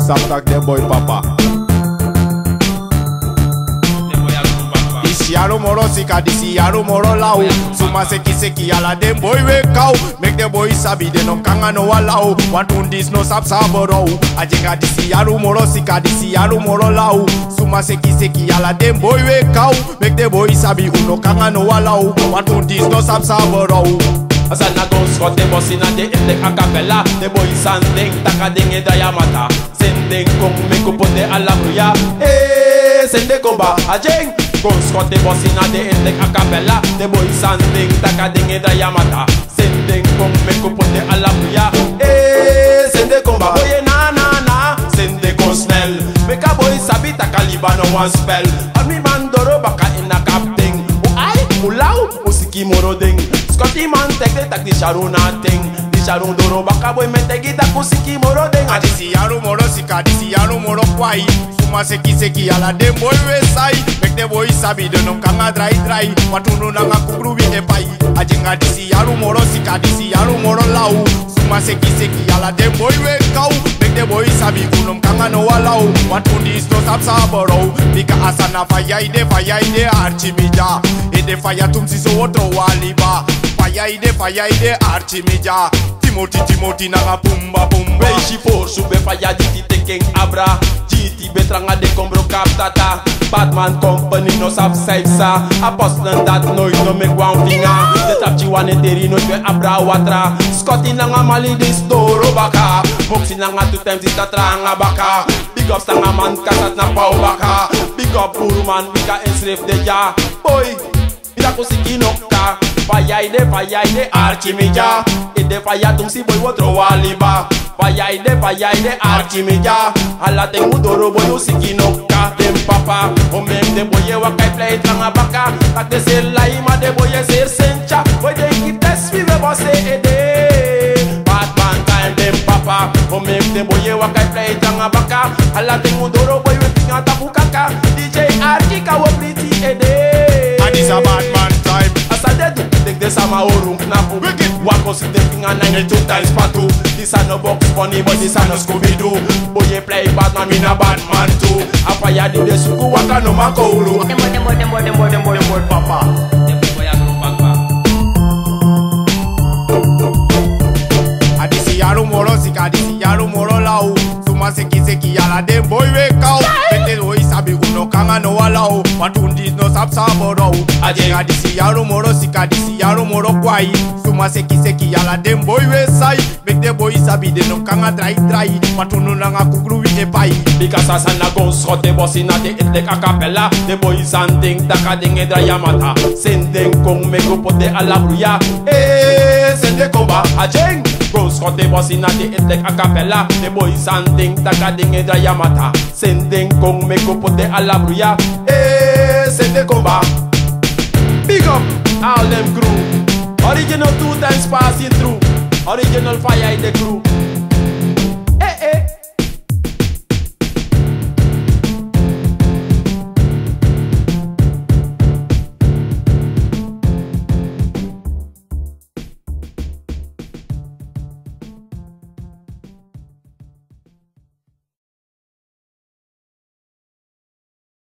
Samtak the boy papa. Dis Jarie moro sika, Dis Jarie moro lau. Suma seki ala dem boy we cow. Make the boy sabi de no kanga no allow. Want to this no sab saboro. Ajenga Dis Jarie moro sika, Dis Jarie moro lau. Suma seki ala dem boy we cow. Make the boy sabi uno kanga no allow. Want to this no sab saboro. Asana go Scotty boss inna the epic a cappella. The boy sanding taka ding e diamata. Sending kong make up the alabuya. Eh, sende komba ajeng. Go Scotty boss inna the epic a cappella. The boy sanding taka ding e diamata. Sending kong make up the alabuya. Eh, sende komba boy na na na. Sende go snell. Make a boy sabi taka libano one spell. And me man doro baka inna captain. Ay, ulau, musiki moro ding. Scotty man take the tak Dis Jarie nothing. Dis Jarie doro baka boy me take it musiki moro ding. Dis Jarie moro sika, Dis Jarie moro kwai. Suma seki ala dem boy we sai. Make the boy sabi de no kanga dry. Watunu nanga kugru bi e pai. Ajenga Dis Jarie moro sika, Dis Jarie moro lau. Suma seki ala dem boy we kau. Make the boy sabi unum kanga no allow. Watu dis no sab saboro. Dika asana Faja ide archimija. Ede Faja tumsi so otro waliba. Faja ide archimija. Timoti nanga pumba. Wey she for sube Faja diti teken abra. GT betranga de kombro kaptata. Batman company no sab saipsa. Apostle that noise no make one finger. The tapchi wane teri no be abra watra. Scotty nanga Mally dis doro baka. Moxie nanga 2 times is tranga baka. Big up stanga man kasat na pau baka. Big up buru man wika ensref de ja. Boy, ida kusiki nokta. Faja ide archimija. Ide Faja tumsi boy wotro waliba. Faja ide archimija. Ala tengu doro boy usiki nokta. Dem papa, o mem de boy wakai play tranga baka. Tak de se laima de boy se sencha. Boy de ki test we boss ede. Batman time dem papa, o mem de boy wakai play tranga baka. Ala tengu doro boy we tinga tapu kaka. DJ Archika wo pretty ede. And it's a Batman time. Asadedu, take the sama orum knapu. Wako si the finger 92 times patu. This a no box funny, but this a no Scooby-Doo. Boy play Batman, me na Batman too. A Faja di de suku waka no makoulu. Dem boy papa. Dem boy agro papa. A Dis Jarie moro sika, Dis Jarie moro lau. Suma seki ala dem boy we kau. Make the boy sabi uno kanga no allow. Watu dis no sab saboro. Ajenga Dis Jarie moro sika, Dis Jarie moro kwai. Suma seki ala dem boy we sai. Make the boy sabi de no kanga dry. Watunu nanga kugru wi e pai. Because asana go Scotty boss inna the etlek a cappella. The boy sanding taka ding e diamata. Sending kong make up the alabruya. Eh, sende komba ajeng. Go Scotty boss inna the etlek a cappella. The boy sanding taka ding e diamata. Sending kong make up the alabruya. Eh, sende komba. Big up all them crew. Original 2 times passing through. Original Faja in the crew.